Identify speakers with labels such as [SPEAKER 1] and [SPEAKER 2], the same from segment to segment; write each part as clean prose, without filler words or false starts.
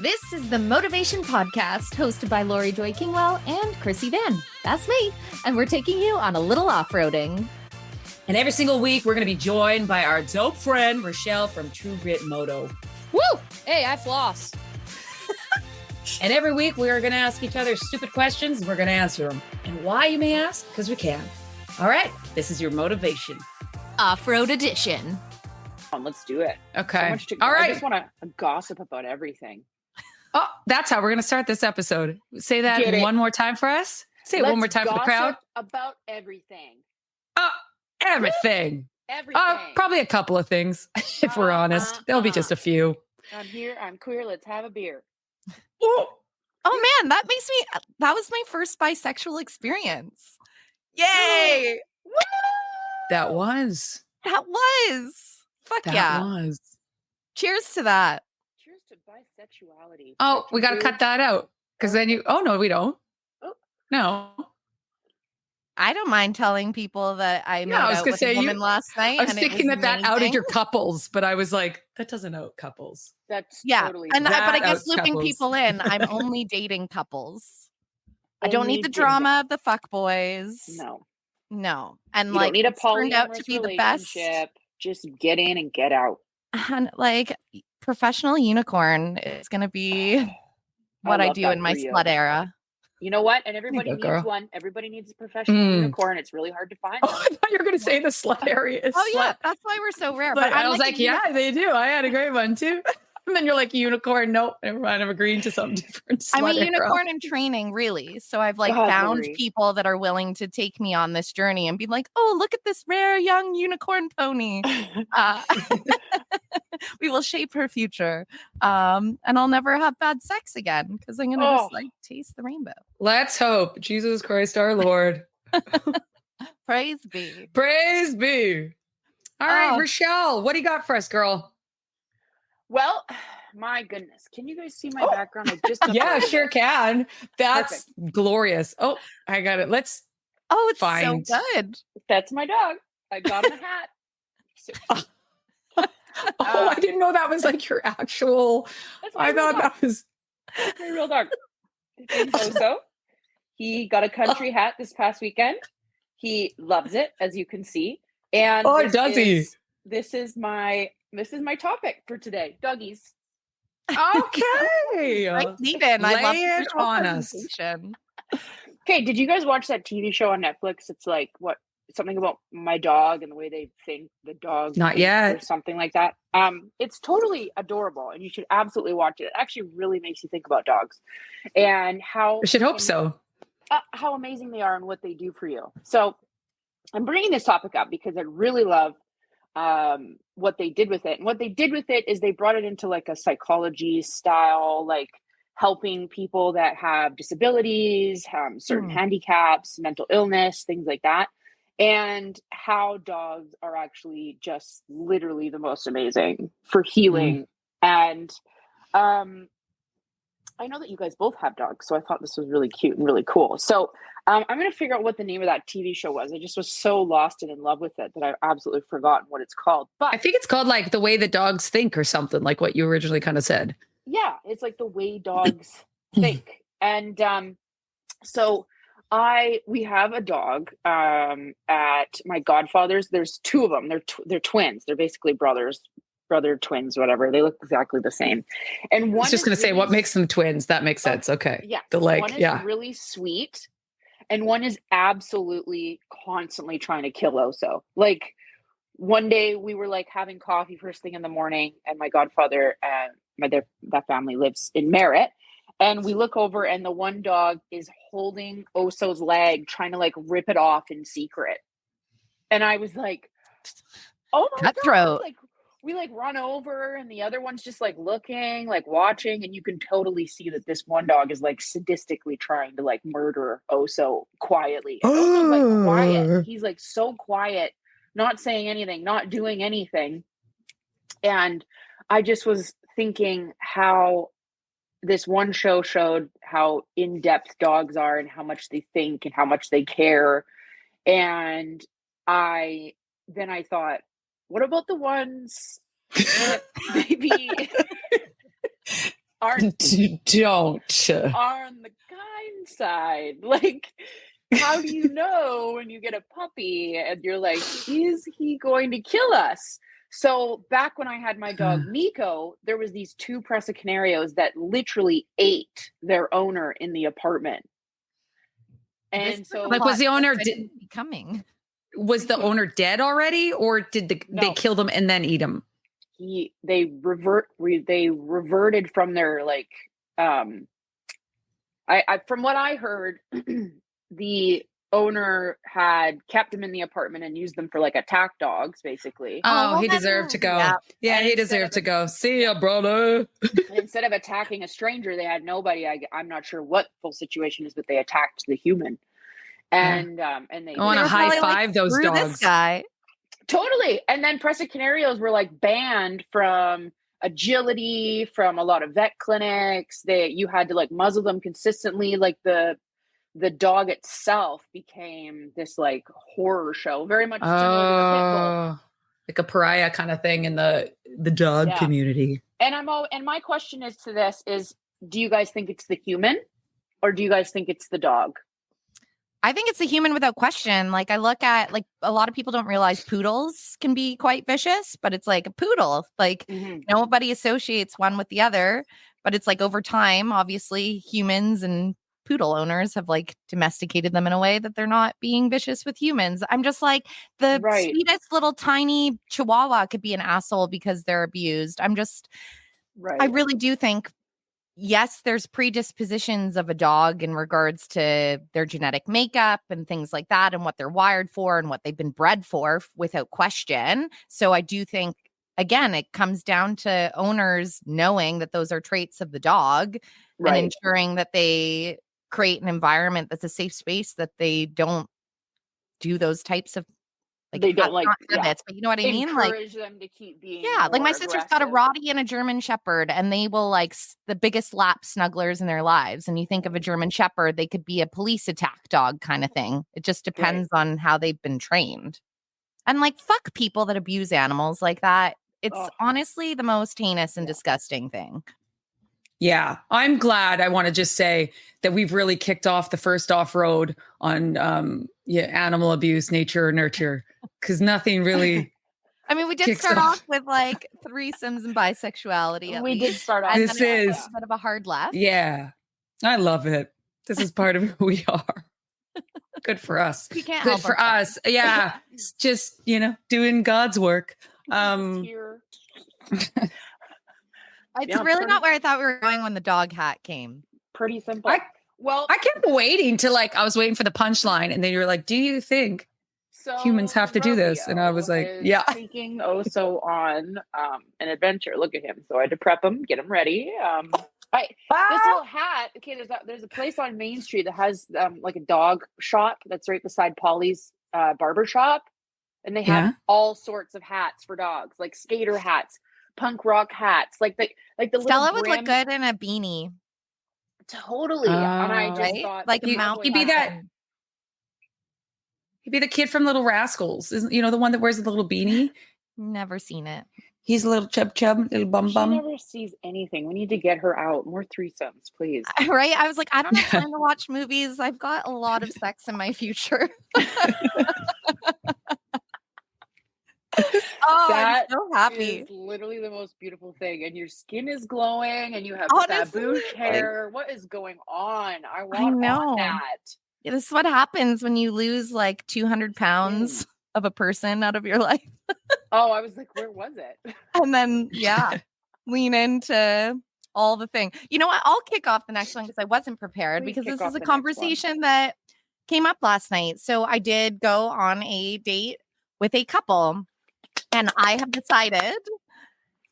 [SPEAKER 1] This is the Motovation Podcast, hosted by Laurie Joy Kingwell and Krissy Vann. That's me. And we're taking you on a little off-roading.
[SPEAKER 2] And every single week, we're going to be joined by our dope friend, Richelle from True Grit Moto.
[SPEAKER 3] Woo! Hey, I floss.
[SPEAKER 2] And every week, we are going to ask each other stupid questions, and we're going to answer them. And why, you may ask? Because we can. All right, this is your Motovation
[SPEAKER 1] Off-road edition.
[SPEAKER 4] Let's do it.
[SPEAKER 2] Okay.
[SPEAKER 4] All right. I just want to gossip about everything.
[SPEAKER 2] Oh, that's how we're going to start this episode. Say that one more time for us. Say it one more time for the crowd.
[SPEAKER 4] About everything.
[SPEAKER 2] Everything.
[SPEAKER 4] Everything.
[SPEAKER 2] Probably a couple of things, if we're honest. There'll be just a few.
[SPEAKER 4] I'm here. I'm queer. Let's have a beer.
[SPEAKER 1] Oh man, that was my first bisexual experience. Yay!
[SPEAKER 4] Woo!
[SPEAKER 2] That was.
[SPEAKER 1] Fuck yeah.
[SPEAKER 2] That was.
[SPEAKER 1] Cheers to that.
[SPEAKER 4] Cheers to bisexuality.
[SPEAKER 2] Oh, we got to cut that out. Because then no, we don't.
[SPEAKER 4] Oh.
[SPEAKER 2] No.
[SPEAKER 1] I don't mind telling people that I made out with a woman last night.
[SPEAKER 2] I was thinking that outed your couples, but I was like, that doesn't out couples.
[SPEAKER 4] That's
[SPEAKER 1] totally. But I guess looping people in, I'm only dating couples. I don't need the drama of the fuck boys. No. And
[SPEAKER 4] you don't need a
[SPEAKER 1] turned out to be the best.
[SPEAKER 4] Just get in and get out.
[SPEAKER 1] And professional unicorn is going to be what I do in my slut era.
[SPEAKER 4] You know what? And everybody needs one. Everybody needs a professional unicorn. It's really hard to find.
[SPEAKER 2] Oh, I thought you were going to say the slut area is
[SPEAKER 1] yeah. That's why we're so rare.
[SPEAKER 2] But I was like, yeah, they do. I had a great one too. And then you're like, unicorn. Nope. Never mind. I'm agreeing to something different.
[SPEAKER 1] I'm a unicorn in training, really. So I've found people that are willing to take me on this journey and be like, oh, look at this rare young unicorn pony. We will shape her future. And I'll never have bad sex again because I'm going to just taste the rainbow.
[SPEAKER 2] Let's hope. Jesus Christ, our Lord.
[SPEAKER 1] Praise be.
[SPEAKER 2] Praise be. All right, Richelle, what do you got for us, girl?
[SPEAKER 4] Well, my goodness. Can you guys see my background?
[SPEAKER 2] Yeah, sure can. That's perfect. Glorious. Oh, I got it. It's
[SPEAKER 1] so good.
[SPEAKER 4] That's my dog. I got him a hat.
[SPEAKER 2] I didn't know that was your actual. I thought that was
[SPEAKER 4] my real dog. So he got a country hat this past weekend. He loves it, as you can see. And This is my topic for today. Doggies.
[SPEAKER 2] Okay.
[SPEAKER 1] Lead in. I love
[SPEAKER 2] it on us.
[SPEAKER 4] Okay, did you guys watch that TV show on Netflix? It's something about my dog and the way they think the dog.
[SPEAKER 2] Not yet.
[SPEAKER 4] Or something like that. It's totally adorable, and you should absolutely watch it. It actually really makes you think about dogs and how.
[SPEAKER 2] I should hope so.
[SPEAKER 4] How amazing they are and what they do for you. So I'm bringing this topic up because I really love what they did with it. And what they did with it is they brought it into a psychology style, helping people that have disabilities, certain handicaps, mental illness, things like that. And how dogs are actually just literally the most amazing for healing. And I know that you guys both have dogs, so I thought this was really cute and really cool. So I'm going to figure out what the name of that TV show was. I just was so lost and in love with it that I've absolutely forgotten what it's called. But
[SPEAKER 2] I think it's called The Way the Dogs Think or something, like what you originally kind of said.
[SPEAKER 4] Yeah, it's The Way Dogs Think. And so we have a dog at my godfather's. There's two of them. They're twins. They're basically brother twins, whatever. They look exactly the same. And one I was just going to say, what makes them twins? That makes sense. Okay. Yeah.
[SPEAKER 2] One
[SPEAKER 4] is really sweet, and one is absolutely constantly trying to kill Oso. One day we were having coffee first thing in the morning, and my godfather and that family lives in Merritt. And we look over and the one dog is holding Oso's leg, trying to rip it off in secret. And I was like, oh my
[SPEAKER 1] Cutthroat.
[SPEAKER 4] God. We run over and the other one's just looking, watching. And you can totally see that this one dog is sadistically trying to murder Oso quietly. And Oso's quiet. He's so quiet, not saying anything, not doing anything. And I just was thinking how this one show showed how in-depth dogs are and how much they think and how much they care. And I thought, what about the ones that maybe
[SPEAKER 2] Don't.
[SPEAKER 4] On the kind side. Like, how do you know when you get a puppy and you're like, is he going to kill us? So back when I had my dog Miko, there was these 2 Presa Canarios that literally ate their owner in the apartment. And so,
[SPEAKER 2] like, was the owner
[SPEAKER 1] coming?
[SPEAKER 2] Was the owner dead already, or did they kill them and then eat them?
[SPEAKER 4] They reverted from their like. I from what I heard, the owner had kept them in the apartment and used them for like attack dogs, basically.
[SPEAKER 2] Oh, he deserved to go. Yeah, he deserved to go. See ya, brother.
[SPEAKER 4] And instead of attacking a stranger, they had nobody. I'm not sure what full situation is, but they attacked the human. And they
[SPEAKER 2] want to high five those dogs.
[SPEAKER 1] This guy.
[SPEAKER 4] Totally. And then Presa Canarios were like banned from agility, from a lot of vet clinics. You had to like muzzle them consistently. Like the dog itself became this like horror show, very much similar to a pit bull.
[SPEAKER 2] Like a pariah kind of thing in the dog community.
[SPEAKER 4] And my question is to this is, do you guys think it's the human or do you guys think it's the dog?
[SPEAKER 1] I think it's a human without question. Like, I look at, like, a lot of people don't realize poodles can be quite vicious, but it's like a poodle. Like, nobody associates one with the other, but it's like over time, obviously, humans and poodle owners have like domesticated them in a way that they're not being vicious with humans. I'm just like, the sweetest little tiny chihuahua could be an asshole because they're abused. I really do think, yes, there's predispositions of a dog in regards to their genetic makeup and things like that and what they're wired for and what they've been bred for, without question. So I do think, again, it comes down to owners knowing that those are traits of the dog and ensuring that they create an environment that's a safe space, that they don't do those types of
[SPEAKER 4] they don't like
[SPEAKER 1] habits, but you know what I mean?
[SPEAKER 4] Encourage them to keep being
[SPEAKER 1] like my sister's got a Rottie and a German Shepherd, and they will like the biggest lap snugglers in their lives. And you think of a German Shepherd, they could be a police attack dog kind of thing. It just depends on how they've been trained. And like, fuck people that abuse animals like that. It's honestly the most heinous and disgusting thing.
[SPEAKER 2] Yeah, I'm glad. I want to just say that we've really kicked off the first off-road on animal abuse, nature, nurture, because nothing really.
[SPEAKER 1] I mean, we did start off with like threesomes and bisexuality.
[SPEAKER 4] We did start off.
[SPEAKER 2] This is
[SPEAKER 1] a bit of a hard left.
[SPEAKER 2] Yeah, I love it. This is part of who we are. Good for us.
[SPEAKER 1] We can't
[SPEAKER 2] Good
[SPEAKER 1] help
[SPEAKER 2] for
[SPEAKER 1] ourselves.
[SPEAKER 2] us. Yeah, it's just doing God's work.
[SPEAKER 1] It's really not where I thought we were going when the dog hat came.
[SPEAKER 4] Pretty simple.
[SPEAKER 2] I kept waiting to I was waiting for the punchline, and then you were like, "Do you think humans have to do this?" And I was like, "Yeah."
[SPEAKER 4] Taking Oso on an adventure. Look at him. So I had to prep him, get him ready. This little hat. Okay, there's a place on Main Street that has like a dog shop that's right beside Polly's barber shop, and they have all sorts of hats for dogs, like skater hats, punk rock hats, like the
[SPEAKER 1] Stella would look good in a beanie.
[SPEAKER 4] Totally. And I just thought,
[SPEAKER 1] like a mouth.
[SPEAKER 2] He'd be the kid from Little Rascals, isn't the one that wears the little beanie?
[SPEAKER 1] Never seen it.
[SPEAKER 2] He's a little chub, little bum.
[SPEAKER 4] She never sees anything. We need to get her out. More threesomes, please.
[SPEAKER 1] Right? I was like, I don't have time to watch movies. I've got a lot of sex in my future.
[SPEAKER 4] That
[SPEAKER 1] I'm so happy.
[SPEAKER 4] is literally the most beautiful thing. And your skin is glowing and you have babush hair. What is going on? I want that.
[SPEAKER 1] Yeah, this is what happens when you lose like 200 pounds of a person out of your life.
[SPEAKER 4] I was like, where was it?
[SPEAKER 1] And then, lean into all the thing. You know what? I'll kick off the next one because I wasn't prepared because this is a conversation that came up last night. So I did go on a date with a couple. And I have decided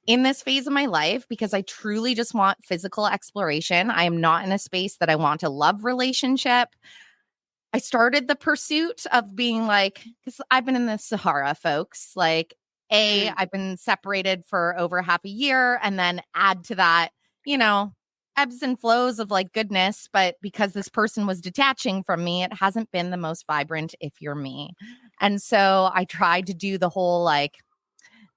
[SPEAKER 1] in this phase of my life, because I truly just want physical exploration, I am not in a space that I want a love relationship. I started the pursuit of being like, because I've been in the Sahara, folks. Like, I've been separated for over half a year, and then add to that, ebbs and flows of like goodness. But because this person was detaching from me, it hasn't been the most vibrant if you're me. And so I tried to do the whole like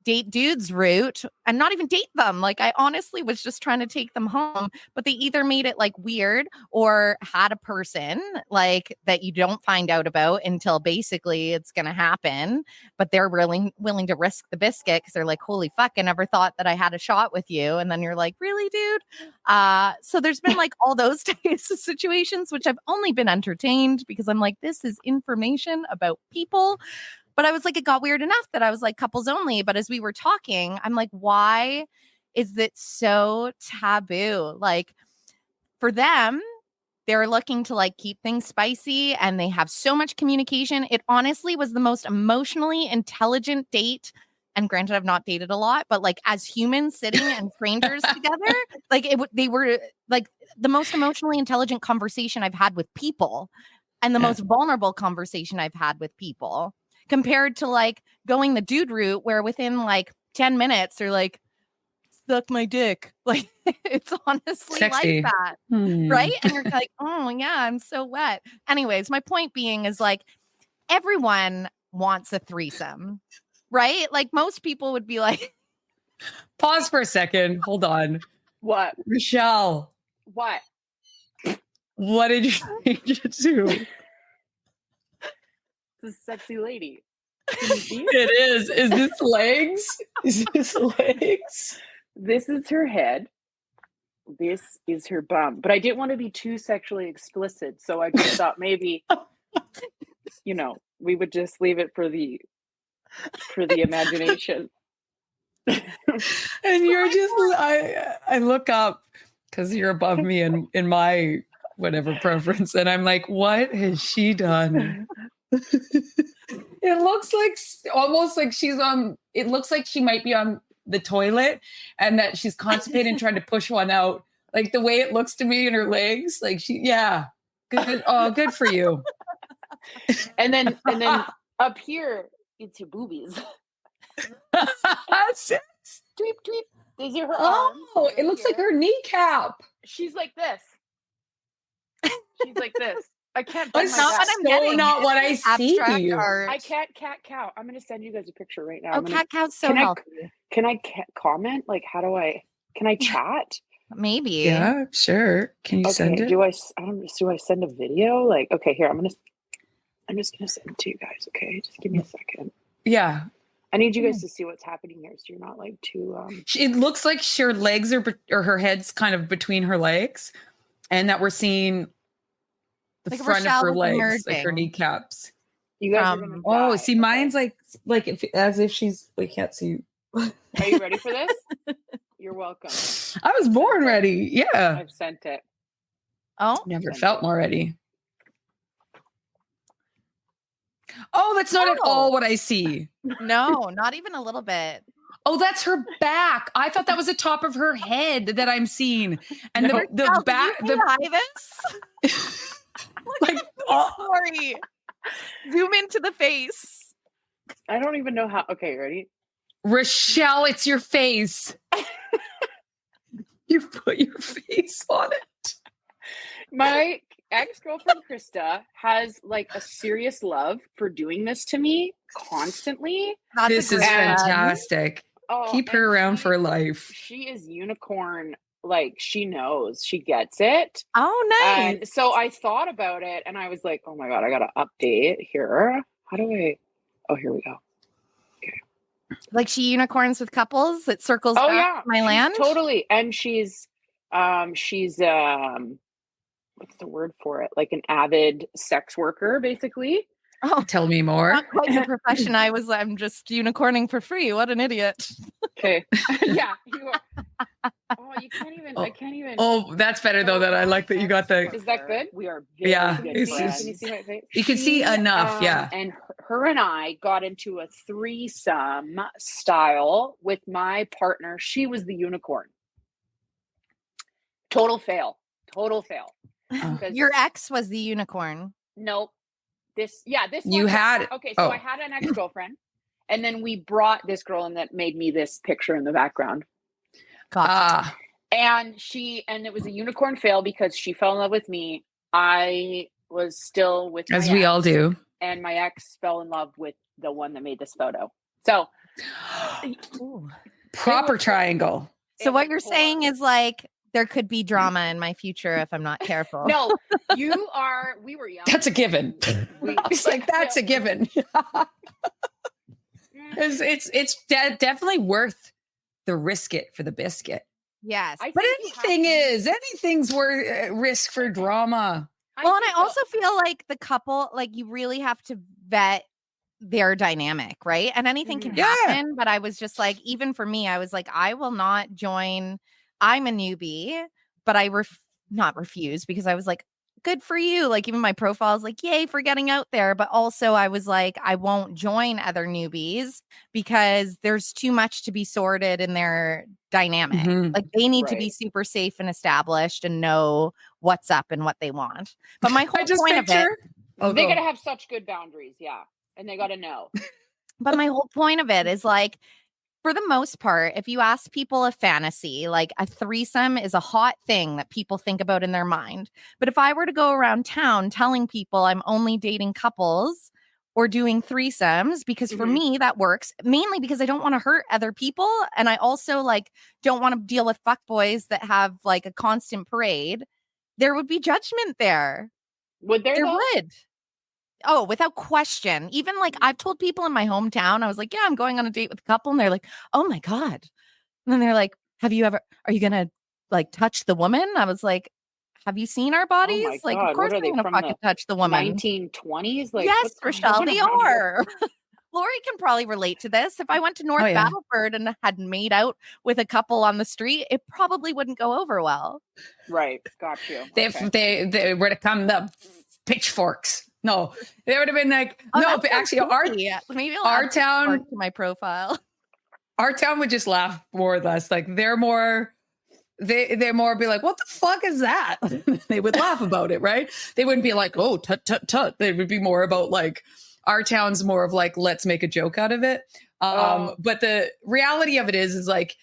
[SPEAKER 1] date dudes route and not even date them. Like I honestly was just trying to take them home, but they either made it like weird or had a person like that you don't find out about until basically it's going to happen, but they're really willing to risk the biscuit because they're like, holy fuck, I never thought that I had a shot with you. And then you're like, really, dude? So there's been like all those types of situations, which I've only been entertained because I'm like, this is information about people. But I was like, it got weird enough that I was like couples only. But as we were talking, I'm like, why is it so taboo? Like for them, they're looking to like keep things spicy and they have so much communication. It honestly was the most emotionally intelligent date. And granted, I've not dated a lot, but like as humans sitting and strangers together, like they were like the most emotionally intelligent conversation I've had with people and the most vulnerable conversation I've had with people. Compared to like going the dude route where within like 10 minutes they're like, suck my dick. Like it's honestly
[SPEAKER 2] Sexy.
[SPEAKER 1] like that. Right? And you're like, oh yeah, I'm so wet. Anyways, my point being is like everyone wants a threesome, right? Like most people would be like,
[SPEAKER 2] pause for a second. Hold on.
[SPEAKER 4] What?
[SPEAKER 2] Richelle,
[SPEAKER 4] What?
[SPEAKER 2] what did you change it to?
[SPEAKER 4] It's a sexy lady. Can you see?
[SPEAKER 2] It is. Is this legs? Is this legs?
[SPEAKER 4] This is her head. This is her bum. But I didn't want to be too sexually explicit, so I just thought maybe, you know, we would just leave it for the imagination.
[SPEAKER 2] And you're just, I look up because you're above me in my whatever preference, and I'm like, what has she done? It looks like almost like she's on. It looks like she might be on the toilet, and that she's constipated and trying to push one out. Like the way it looks to me in her legs, like good. Oh, good for you.
[SPEAKER 4] And then up here, it's your boobies.
[SPEAKER 2] Tweep,
[SPEAKER 4] tweep. These are her arms.
[SPEAKER 2] Oh, it looks like her kneecap.
[SPEAKER 4] She's like this. She's like this. I can't.
[SPEAKER 2] That's not what I'm getting. Not what I see.
[SPEAKER 4] I can't cat cow. I'm going to send you guys a picture right now.
[SPEAKER 1] Oh, cat cow's so healthy.
[SPEAKER 4] Can I comment? Like, can I chat?
[SPEAKER 1] Maybe.
[SPEAKER 2] Yeah, sure. Can you send it?
[SPEAKER 4] Do I send a video? Like, okay, here, I'm just going to send it to you guys. Okay. Just give me a second.
[SPEAKER 2] Yeah.
[SPEAKER 4] I need you guys to see what's happening here. So you're not like too,
[SPEAKER 2] It looks like her legs or her head's kind of between her legs, and that we're seeing the like front of her legs, emerging. Like her kneecaps.
[SPEAKER 4] You guys are gonna die.
[SPEAKER 2] See, mine's like as if she's. We can't see.
[SPEAKER 4] Are you ready for this? You're welcome.
[SPEAKER 2] I was born ready. Yeah,
[SPEAKER 4] I've sent it.
[SPEAKER 1] Oh,
[SPEAKER 2] never felt more ready. Oh, that's not at all what I see.
[SPEAKER 1] No, not even a little bit.
[SPEAKER 2] Oh, that's her back. I thought that was the top of her head that I'm seeing, and
[SPEAKER 1] no.
[SPEAKER 2] the back.
[SPEAKER 1] This. Like, sorry. Zoom into the face.
[SPEAKER 4] I don't even know how. Okay, ready?
[SPEAKER 2] Richelle, it's your face. You put your face on it.
[SPEAKER 4] My ex-girlfriend Krista has like a serious love for doing this to me constantly.
[SPEAKER 2] This is fantastic. Keep her around for life.
[SPEAKER 4] She is unicorn. Like she knows, she gets it.
[SPEAKER 1] Oh, nice.
[SPEAKER 4] And so I thought about it and I was like, oh my God, I got to update here. How do I? Oh, here we go. Okay.
[SPEAKER 1] Like she unicorns with couples. It circles back my land.
[SPEAKER 4] Totally. And she's what's the word for it? Like an avid sex worker, basically.
[SPEAKER 2] Oh, tell me more.
[SPEAKER 1] Not quite the profession. I'm just unicorning for free. What an idiot.
[SPEAKER 4] Okay. Yeah, you are. Oh, you can't even. I can't even.
[SPEAKER 2] Oh, that's better though. That I like that you got the.
[SPEAKER 4] Is that good? We are. Very good. Can you see my face?
[SPEAKER 2] You can see enough. Yeah.
[SPEAKER 4] And her and I got into a threesome style with my partner. She was the unicorn. Total fail.
[SPEAKER 1] Your ex was the unicorn.
[SPEAKER 4] Nope. This
[SPEAKER 2] you
[SPEAKER 4] one,
[SPEAKER 2] had
[SPEAKER 4] okay, so I had an ex-girlfriend and then we brought this girl in that made me this picture in the background.
[SPEAKER 1] Gotcha.
[SPEAKER 4] And it was a unicorn fail because she fell in love with me. I was still with my
[SPEAKER 2] as we
[SPEAKER 4] ex,
[SPEAKER 2] all do.
[SPEAKER 4] And my ex fell in love with the one that made this photo. So
[SPEAKER 1] Ooh.
[SPEAKER 2] Proper triangle.
[SPEAKER 1] So what you're saying is like there could be drama in my future if I'm not careful.
[SPEAKER 4] No, we were young.
[SPEAKER 2] That's a given. It's like, that's a given. It's definitely worth the risk it for the biscuit.
[SPEAKER 1] Yes.
[SPEAKER 2] But anything's worth risk for drama.
[SPEAKER 1] Well, and I also feel like the couple, like you really have to vet their dynamic, right? And anything can happen. But I was just like, even for me, I was like, I will not join. I'm a newbie, but I not refuse because I was like, good for you. Like even my profile is like, yay for getting out there. But also I was like, I won't join other newbies because there's too much to be sorted in their dynamic. Like they need to be super safe and established and know what's up and what they want. But my whole point of it,
[SPEAKER 4] they got to have such good boundaries. Yeah. And they got to know.
[SPEAKER 1] But my whole point of it is like, for the most part, if you ask people a fantasy, like a threesome is a hot thing that people think about in their mind. But if I were to go around town telling people I'm only dating couples or doing threesomes, because for me that works, mainly because I don't want to hurt other people. And I also like don't want to deal with fuckboys that have like a constant parade. There would be judgment there.
[SPEAKER 4] Would there?
[SPEAKER 1] There would. Oh, without question. Even like I've told people in my hometown, I was like, yeah, I'm going on a date with a couple. And they're like, oh my God. And then they're like, are you going to like touch the woman? I was like, have you seen our bodies?
[SPEAKER 4] Oh my
[SPEAKER 1] like,
[SPEAKER 4] God.
[SPEAKER 1] Of course I'm going to fucking touch the woman.
[SPEAKER 4] 1920s? Like,
[SPEAKER 1] yes, Richelle, they are. Laurie can probably relate to this. If I went to North Battleford and had made out with a couple on the street, it probably wouldn't go over well.
[SPEAKER 4] Right. Got you.
[SPEAKER 2] They were to come the pitchforks. No, they would have been like, but actually, our town
[SPEAKER 1] to my profile.
[SPEAKER 2] Our town would just laugh more or less. Like they're more be like, what the fuck is that? They would laugh about it, right? They wouldn't be like, oh, tut tut tut. They would be more about like our town's more of like, let's make a joke out of it. But the reality of it is like,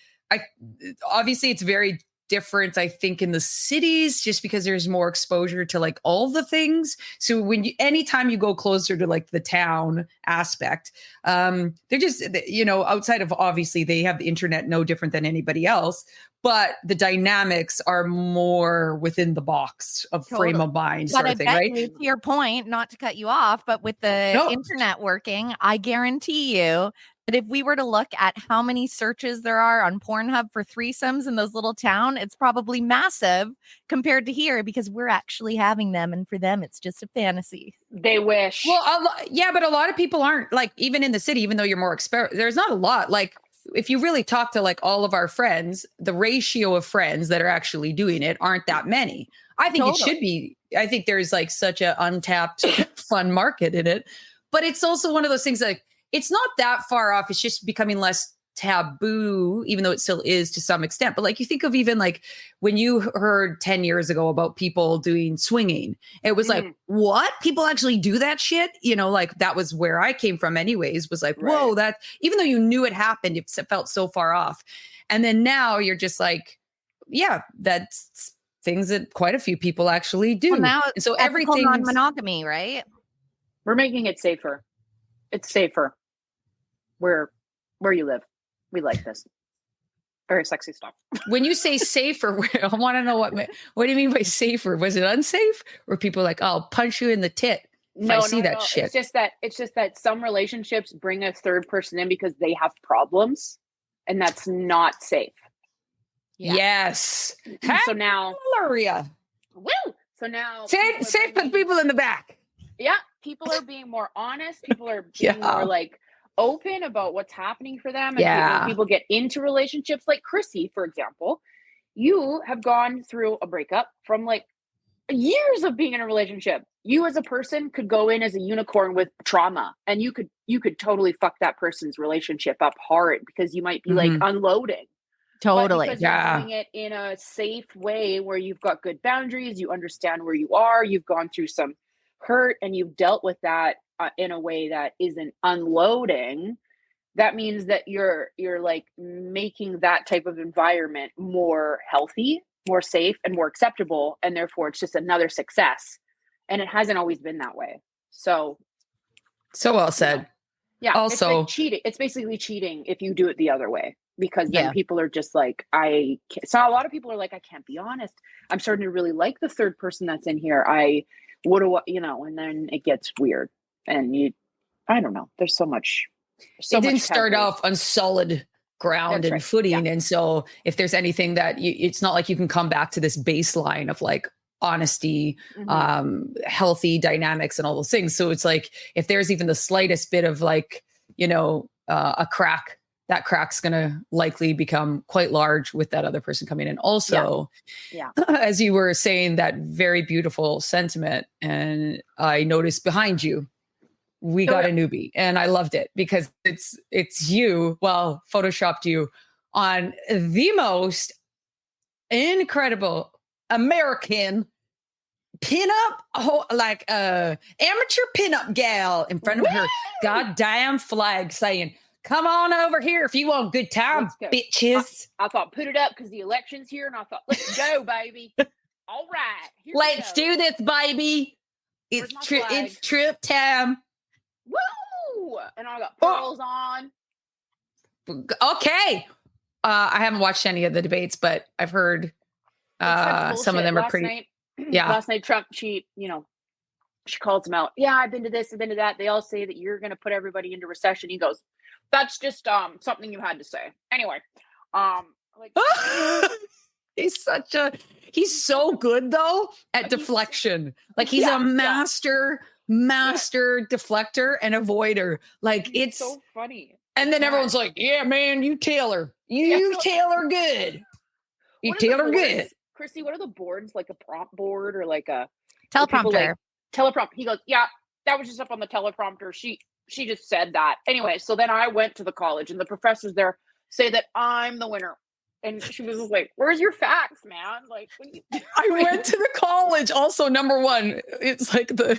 [SPEAKER 2] obviously it's very different, I think, in the cities, just because there's more exposure to like all the things. So anytime you go closer to like the town aspect, they're just, outside of obviously they have the internet no different than anybody else, but the dynamics are more within the box of frame of mind sort of thing, right?
[SPEAKER 1] To your point, not to cut you off, but with the internet working, I guarantee you that if we were to look at how many searches there are on Pornhub for threesomes in those little towns, it's probably massive compared to here because we're actually having them. And for them, it's just a fantasy.
[SPEAKER 4] They wish.
[SPEAKER 2] Well, but a lot of people aren't like, even in the city, even though you're more there's not a lot. Like if you really talk to like all of our friends, the ratio of friends that are actually doing it aren't that many. I think it should be. I think there's like such an untapped fun market in it, but it's also one of those things like, it's not that far off. It's just becoming less taboo, even though it still is to some extent. But like you think of even like when you heard 10 years ago about people doing swinging, it was like, what? People actually do that shit? Like that was where I came from anyways, was like, whoa, that even though you knew it happened, it felt so far off. And then now you're just like, yeah, that's things that quite a few people actually do.
[SPEAKER 1] Well, now
[SPEAKER 2] and so everything
[SPEAKER 1] non-monogamy, right?
[SPEAKER 4] We're making it safer. It's safer. Where you live. We like this. Very sexy stuff.
[SPEAKER 2] When you say safer, I want to know what do you mean by safer? Was it unsafe? Or people like, oh, I'll punch you in the tit if I see that shit?
[SPEAKER 4] It's just that some relationships bring a third person in because they have problems, and that's not safe.
[SPEAKER 2] Yeah. Yes.
[SPEAKER 4] So now,
[SPEAKER 2] Laurie.
[SPEAKER 4] Woo! So now,
[SPEAKER 2] safe with people in the back.
[SPEAKER 4] Yeah, people are being more honest. People are being more like open about what's happening for them. And people get into relationships like Krissy, for example. You have gone through a breakup from like years of being in a relationship. You as a person could go in as a unicorn with trauma, and you could totally fuck that person's relationship up hard because you might be like unloading.
[SPEAKER 1] Totally.
[SPEAKER 4] But because you're doing it in a safe way where you've got good boundaries, you understand where you are, you've gone through some hurt and you've dealt with that in a way that isn't unloading, that means that you're like making that type of environment more healthy, more safe, and more acceptable, and therefore it's just another success. And it hasn't always been that way. So
[SPEAKER 2] well said.
[SPEAKER 4] Yeah.
[SPEAKER 2] Also,
[SPEAKER 4] it's like cheating. It's basically cheating if you do it the other way, because then people are just like, so a lot of people are like, I can't be honest. I'm starting to really like the third person that's in here. And then it gets weird, and I don't know. There's so much.
[SPEAKER 2] It didn't start off on solid ground and footing. And so if there's anything that it's not like you can come back to this baseline of like honesty, healthy dynamics and all those things. So it's like, if there's even the slightest bit of like, a crack, that crack's going to likely become quite large with that other person coming in. Also, as you were saying, that very beautiful sentiment, and I noticed behind you, we got a newbie, and I loved it because it's you, photoshopped you on the most incredible American pinup, like amateur pinup gal in front of her goddamn flag saying, come on over here if you want a good time, bitches.
[SPEAKER 4] I thought, put it up because the election's here, and I thought, let's go, baby. All right.
[SPEAKER 2] Let's do this, baby. It's trip time.
[SPEAKER 4] Woo! And I got pearls on.
[SPEAKER 2] Okay. I haven't watched any of the debates, but I've heard some of them are pretty.
[SPEAKER 4] Last night, Trump, she calls him out. Yeah, I've been to this, I've been to that. They all say that you're going to put everybody into recession. He goes, that's just something you had to say. Anyway,
[SPEAKER 2] he's so good though at deflection. Like he's a master deflector and avoider. Like it's
[SPEAKER 4] so funny.
[SPEAKER 2] And then everyone's like, yeah, man, you tell her. You tell her good. You tell her good.
[SPEAKER 4] Krissy, what are the boards? Like a prompt board or like a
[SPEAKER 1] teleprompter?
[SPEAKER 4] Teleprompter. He goes, yeah, that was just up on the teleprompter. She just said that. Anyway, so then I went to the college, and the professors there say that I'm the winner. And she was just like, where's your facts, man? Like,
[SPEAKER 2] I went to the college. Also, number one, it's like I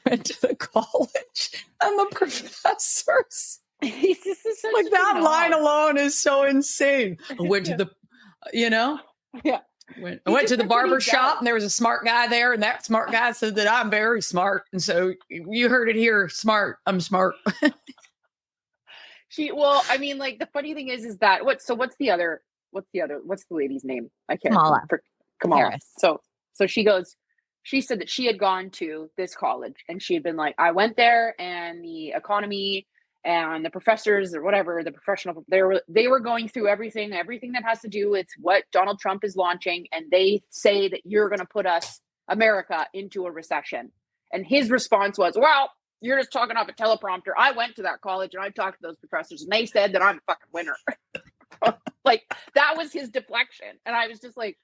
[SPEAKER 2] went to the college and the professors.
[SPEAKER 4] He's just
[SPEAKER 2] like that line alone is so insane. I went to the, I went to the barber shop, and there was a smart guy there, and that smart guy said that I'm very smart. And so you heard it here, smart. I'm smart.
[SPEAKER 4] The funny thing is that what's the lady's name? I can't remember. Kamala. So she said that she had gone to this college, and she had been like, I went there, and the economy and the professors or whatever, the professional, they were going through everything that has to do with what Donald Trump is launching. And they say that you're going to put America into a recession. And his response was, well, you're just talking off a teleprompter. I went to that college and I talked to those professors, and they said that I'm a fucking winner. Like that was his deflection. And I was just like,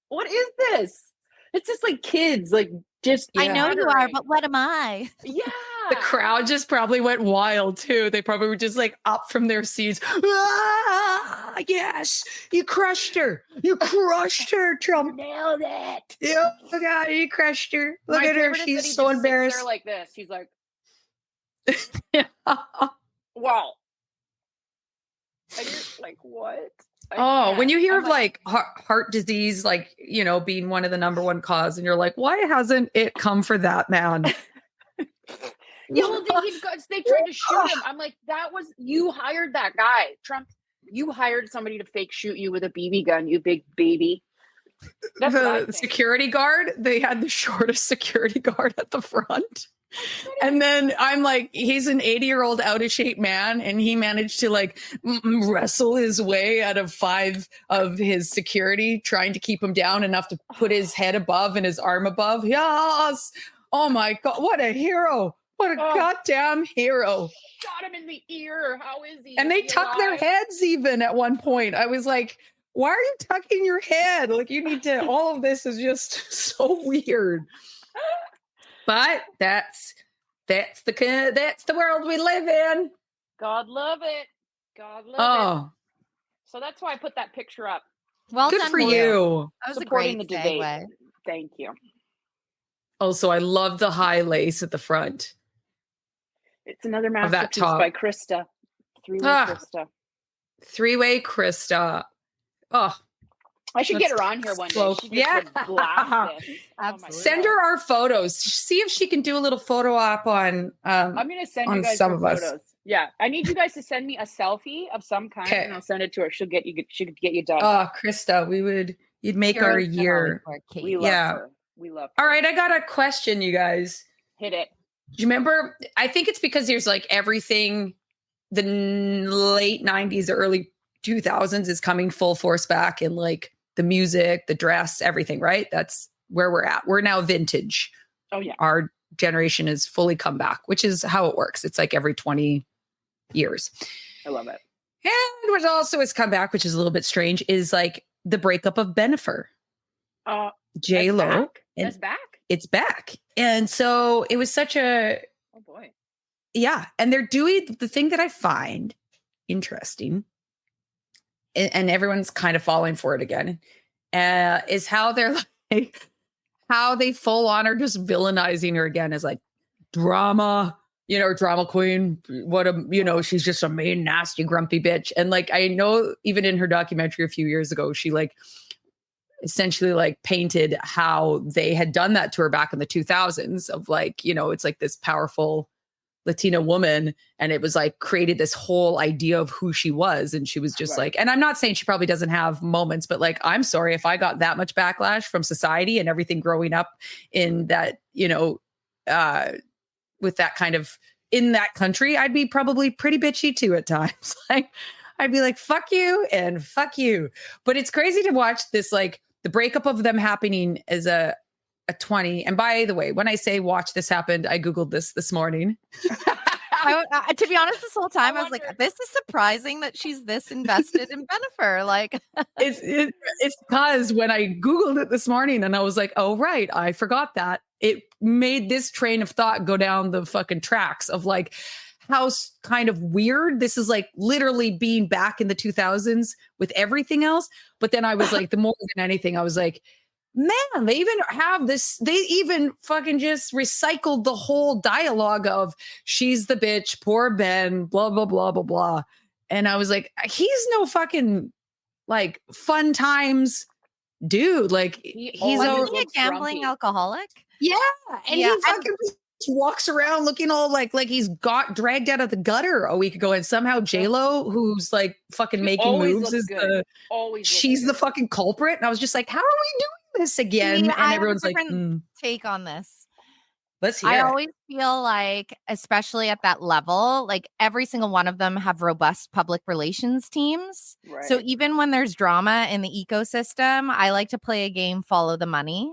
[SPEAKER 4] what is this? It's just like kids, like just.
[SPEAKER 1] I know you are, but what am I?
[SPEAKER 4] Yeah.
[SPEAKER 2] The crowd just probably went wild too. They probably were just like up from their seats. Ah, yes, you crushed her. You crushed her, Trump.
[SPEAKER 4] Nailed it.
[SPEAKER 2] Yeah, look at her. You crushed her. Look at her. She's so embarrassed.
[SPEAKER 4] They're like this. He's like,
[SPEAKER 2] wow.
[SPEAKER 4] And you're like, what?
[SPEAKER 2] When you hear of like heart disease, like, being one of the number one cause, and you're like, why hasn't it come for that man?
[SPEAKER 4] Yeah, well, they tried to shoot him. I'm like, you hired that guy, Trump. You hired somebody to fake shoot you with a BB gun, you big baby.
[SPEAKER 2] That's the security guard. They had the shortest security guard at the front. And then I'm like, he's an 80-year-old out of shape man, and he managed to like wrestle his way out of 5 of his security, trying to keep him down enough to put his head above and his arm above. Yes. Oh my God. What a hero. What a goddamn hero.
[SPEAKER 4] Shot him in the ear. How is he?
[SPEAKER 2] And they tuck their heads even at one point. I was like, why are you tucking your head? Like, you need to, all of this is just so weird. But that's the world we live in.
[SPEAKER 4] God love it. God love it. So that's why I put that picture up.
[SPEAKER 1] Well,
[SPEAKER 2] good for you.
[SPEAKER 1] That was a great segue.
[SPEAKER 4] Thank you.
[SPEAKER 2] Also, I love the high lace at the front.
[SPEAKER 4] It's another masterpiece by Krista.
[SPEAKER 2] Three-way Krista. Oh,
[SPEAKER 4] I should get her on here one day. She just blast this.
[SPEAKER 1] Absolutely.
[SPEAKER 2] Send her our photos. See if she can do a little photo op on.
[SPEAKER 4] I'm going to send you guys
[SPEAKER 2] some
[SPEAKER 4] her
[SPEAKER 2] of us.
[SPEAKER 4] photos. Yeah, I need you guys to send me a selfie of some kind, and I'll send it to her. She'll get you done.
[SPEAKER 2] Oh, Krista, you'd make our year.
[SPEAKER 4] We love her. We love her.
[SPEAKER 2] All right, I got a question, you guys.
[SPEAKER 4] Hit it.
[SPEAKER 2] Do you remember? I think it's because there's like everything. The late 90s, early 2000s is coming full force back, in like the music, the dress, everything. Right? That's where we're at. We're now vintage.
[SPEAKER 4] Oh yeah.
[SPEAKER 2] Our generation is fully come back, which is how it works. It's like every 20 years.
[SPEAKER 4] I love it.
[SPEAKER 2] And what also has come back, which is a little bit strange, is like the breakup of Bennifer. J-Lo.
[SPEAKER 4] That's back?
[SPEAKER 2] It's back. And so it was such a...
[SPEAKER 4] Oh, boy.
[SPEAKER 2] Yeah. And they're doing the thing that I find interesting, and everyone's kind of falling for it again, is how they're like, how they full on are just villainizing her again as like drama, drama queen. She's just a mean, nasty, grumpy bitch. And like, I know even in her documentary a few years ago, she like essentially like painted how they had done that to her back in the 2000s of like, it's like this powerful Latina woman. And it was like created this whole idea of who she was. And she was just like, and I'm not saying she probably doesn't have moments, but like, I'm sorry if I got that much backlash from society and everything growing up in that, with that kind of in that country, I'd be probably pretty bitchy too at times. Like I'd be like, fuck you and fuck you. But it's crazy to watch this, like the breakup of them happening as a 20. And by the way, when I say watch this happened, I Googled this morning.
[SPEAKER 1] To be honest, this whole time I was like, this is surprising that she's this invested in Bennifer. Like
[SPEAKER 2] it's because when I Googled it this morning and I was like, oh, right, I forgot that. It made this train of thought go down the fucking tracks of like how kind of weird this is, like literally being back in the 2000s with everything else. But then I was like, the more than anything, I was like, man, they even have this. They even fucking just recycled the whole dialogue of she's the bitch, poor Ben, blah, blah, blah, blah, blah. And I was like, he's no fucking like fun times dude. Like he's
[SPEAKER 1] a gambling alcoholic.
[SPEAKER 2] Yeah. And he fucking walks around looking all like he's got dragged out of the gutter a week ago. And somehow J-Lo, who's like fucking making moves, is she's the fucking culprit. And I was just like, how are we doing this again? And everyone's like,
[SPEAKER 1] take on this.
[SPEAKER 2] Let's hear
[SPEAKER 1] I always feel like, especially at that level, like every single one of them have robust public relations teams. Right. So even when there's drama in the ecosystem, I like to play a game, follow the money.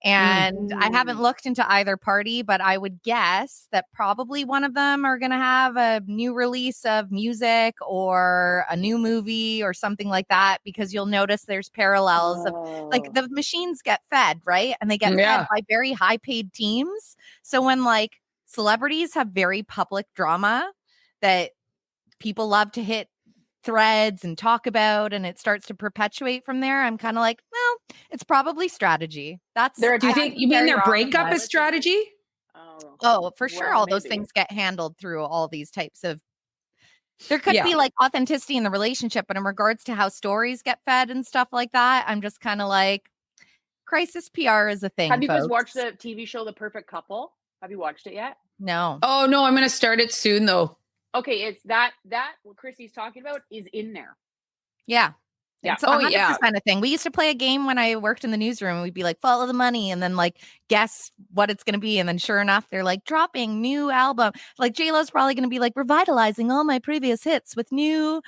[SPEAKER 1] And I haven't looked into either party, but I would guess that probably one of them are going to have a new release of music or a new movie or something like that, because you'll notice there's parallels of like the machines get fed, right? And they get fed by very high paid teams. So when like celebrities have very public drama that people love to hit threads and talk about, and it starts to perpetuate from there, I'm kind of like, well, it's probably strategy. That's
[SPEAKER 2] do you mean their breakup is strategy?
[SPEAKER 1] Oh, for sure. All those things get handled through all these types of, there could be like authenticity in the relationship, but in regards to how stories get fed and stuff like that, I'm just kind of like, crisis PR is a thing.
[SPEAKER 4] Have you guys watched the TV show The Perfect Couple? Have you watched it yet?
[SPEAKER 1] No.
[SPEAKER 2] Oh no, I'm going to start it soon though.
[SPEAKER 4] Okay, it's that what Krissy's talking about is in there.
[SPEAKER 1] Yeah. It's 100% a thing. We used to play a game when I worked in the newsroom. We'd be like, follow the money, and then like guess what it's going to be. And then sure enough, they're like dropping new album. Like J-Lo's probably going to be like revitalizing all my previous hits with new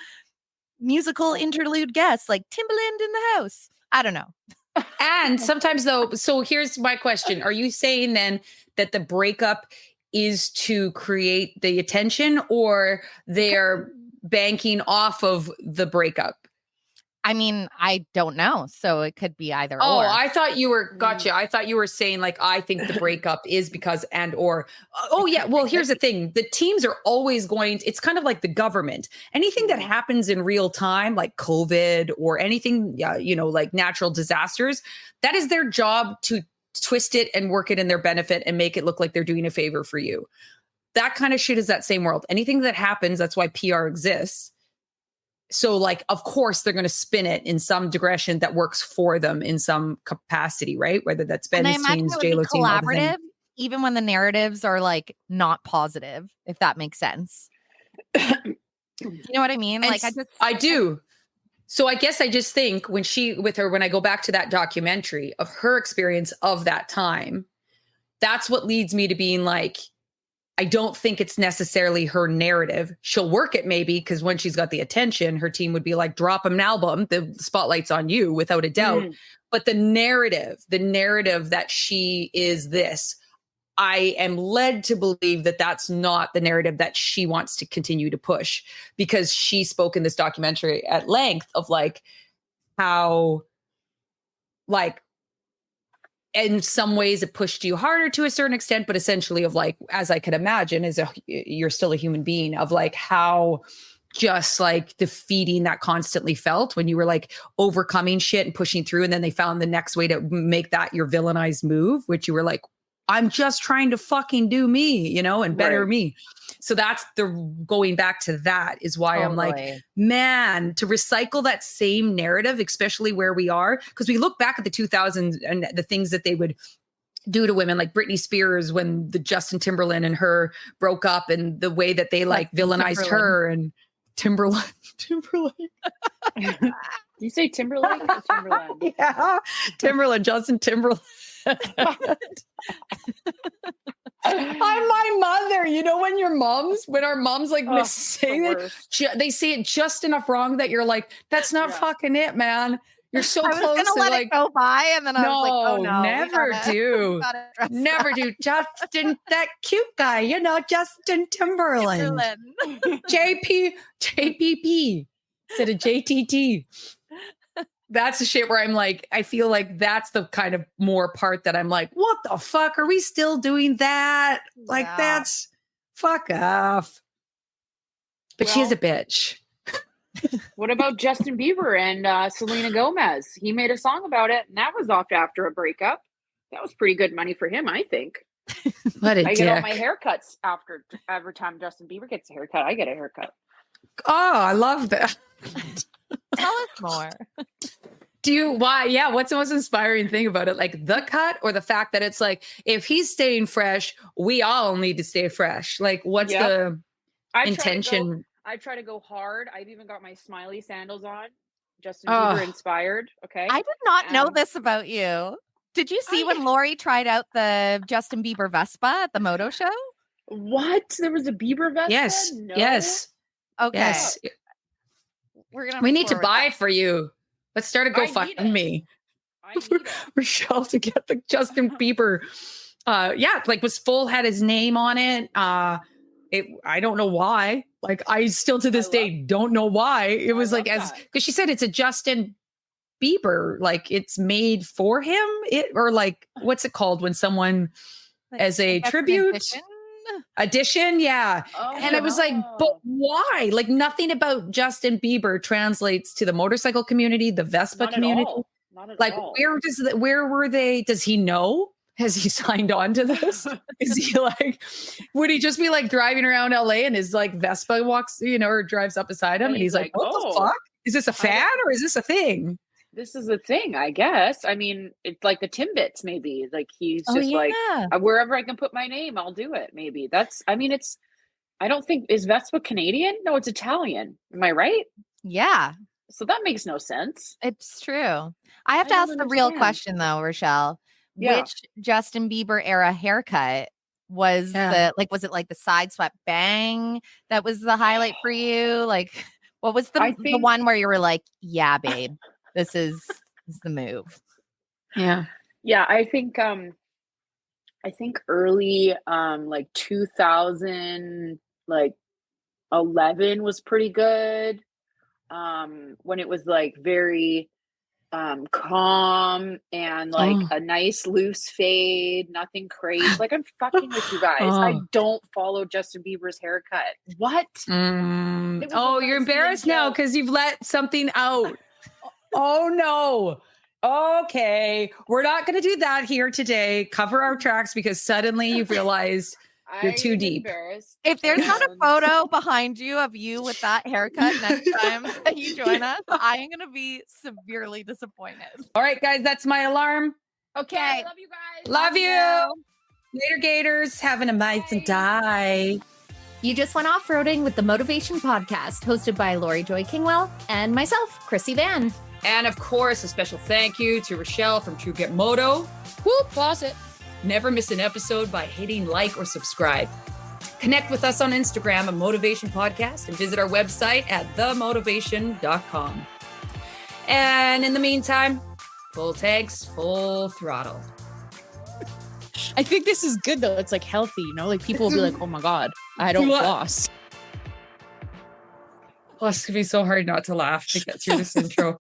[SPEAKER 1] musical interlude guests, like Timbaland in the house. I don't know.
[SPEAKER 2] And sometimes though, so here's my question. Are you saying then that the breakup is to create the attention, or they're banking off of the breakup?
[SPEAKER 1] I mean, I don't know. So it could be either or.
[SPEAKER 2] I thought you were, gotcha. I thought you were saying like, I think the breakup is because and or. Oh yeah. Well, here's the thing. The teams are always going, it's kind of like the government. Anything that happens in real time, like COVID or anything, like natural disasters, that is their job to twist it and work it in their benefit and make it look like they're doing a favor for you. That kind of shit is that same world. Anything that happens, that's why PR exists. So like, of course, they're going to spin it in some digression that works for them in some capacity, right? Whether that's Ben's teams, J-Lo's team,
[SPEAKER 1] collaborative, even when the narratives are like not positive, if that makes sense. You know what I mean?
[SPEAKER 2] And
[SPEAKER 1] Like
[SPEAKER 2] I do. So I guess I just think when I go back to that documentary of her experience of that time, that's what leads me to being like, I don't think it's necessarily her narrative. She'll work it maybe because when she's got the attention, her team would be like, drop an album, the spotlight's on you without a doubt. But the narrative that she is this, I am led to believe that that's not the narrative that she wants to continue to push, because she spoke in this documentary at length of like how like in some ways it pushed you harder to a certain extent, but essentially of like, as I could imagine, you're still a human being, of like how just like defeating that constantly felt when you were like overcoming shit and pushing through. And then they found the next way to make that your villainized move, which you were like, I'm just trying to fucking do me, and better me. So that's going back to that is why I'm like, man, to recycle that same narrative, especially where we are, because we look back at the 2000s and the things that they would do to women, like Britney Spears when the Justin Timberlake and her broke up, and the way that they like villainized her and Timberlake.
[SPEAKER 4] Did you say Timberlake or Timberland?
[SPEAKER 2] Yeah, Timberland, Justin Timberlake. I'm my mother. When our moms like say it, they say it just enough wrong that you're like, that's not fucking it, man. You're so close.
[SPEAKER 1] I was gonna let it go by, and then I was like, oh no,
[SPEAKER 2] never do. Justin, that cute guy, Justin Timberland, JPP instead of JTT. That's the shit where I'm like, I feel like that's the kind of more part that I'm like, what the fuck? Are we still doing that? Like, that's fuck off. But she's a bitch.
[SPEAKER 4] What about Justin Bieber and Selena Gomez? He made a song about it, and that was off after a breakup. That was pretty good money for him, I think.
[SPEAKER 2] What a dick.
[SPEAKER 4] I get all my haircuts every time Justin Bieber gets a haircut. I get a haircut.
[SPEAKER 2] Oh, I love that.
[SPEAKER 1] Tell us more.
[SPEAKER 2] What's the most inspiring thing about it? Like the cut, or the fact that it's like, if he's staying fresh, we all need to stay fresh. Like, what's the intention?
[SPEAKER 4] I try to go hard. I've even got my smiley sandals on. Justin Bieber inspired. Okay.
[SPEAKER 1] I did not know this about you. Did you see when Laurie tried out the Justin Bieber Vespa at the Moto show?
[SPEAKER 4] What? There was a Bieber Vespa?
[SPEAKER 2] Yes.
[SPEAKER 4] No?
[SPEAKER 2] Yes.
[SPEAKER 1] Okay.
[SPEAKER 2] Yes.
[SPEAKER 1] We
[SPEAKER 2] need to buy it for you. Let's start a GoFundMe. Richelle to get the Justin Bieber. Was full, had his name on it. I don't know why. Like, I still to this day don't know why. It was like, because she said it's a Justin Bieber, like it's made for him. Or like, what's it called when someone as a tribute? Addition, yeah. And I was like, but why? Like, nothing about Justin Bieber translates to the motorcycle community, the Vespa community.
[SPEAKER 4] Not at
[SPEAKER 2] like,
[SPEAKER 4] all.
[SPEAKER 2] Where were they? Does he know? Has he signed on to this? Is he like, would he just be like driving around LA and his like Vespa walks, or drives up beside him, and he's like, what the fuck? Is this a fad or is this a thing?
[SPEAKER 4] This is a thing, I guess. I mean, it's like the Timbits, maybe. Like, he's just like, wherever I can put my name, I'll do it. Maybe I don't think, is Vespa Canadian? No, it's Italian. Am I right?
[SPEAKER 1] Yeah.
[SPEAKER 4] So that makes no sense.
[SPEAKER 1] It's true. I have to ask the real question though, Richelle. Yeah. Which Justin Bieber era haircut was was it like the side swept bang that was the highlight for you? Like, what was the one where you were like, yeah, babe, this is the move?
[SPEAKER 2] Yeah.
[SPEAKER 4] Yeah. I think early, like 2000, like 11 was pretty good. When it was like very, calm and like a nice loose fade, nothing crazy. Like, I'm fucking with you guys. I don't follow Justin Bieber's haircut. What?
[SPEAKER 2] You're embarrassed now because you've let something out. Oh no. Okay. We're not going to do that here today. Cover our tracks, because suddenly you've realized you're too deep.
[SPEAKER 1] If there's not a photo behind you of you with that haircut next time that you join us, I am going to be severely disappointed.
[SPEAKER 2] All right, guys, that's my alarm.
[SPEAKER 1] Okay.
[SPEAKER 4] Love you guys.
[SPEAKER 2] Love you. Later, Gators. Have an amazing day.
[SPEAKER 1] You just went off-roading with the Motovation Podcast, hosted by Laurie Joy Kingwell and myself, Krissy Vann.
[SPEAKER 3] And of course, a special thank you to Richelle from True Grit Moto.
[SPEAKER 5] Whoop, pause it.
[SPEAKER 3] Never miss an episode by hitting like or subscribe. Connect with us on Instagram at Motovation Podcast and visit our website at themotovation.com. And in the meantime, full tanks, full throttle.
[SPEAKER 5] I think this is good though. It's like healthy, you know, like people will be like, oh my God, I don't floss.
[SPEAKER 3] Oh, it's going to be so hard not to laugh to get through this intro.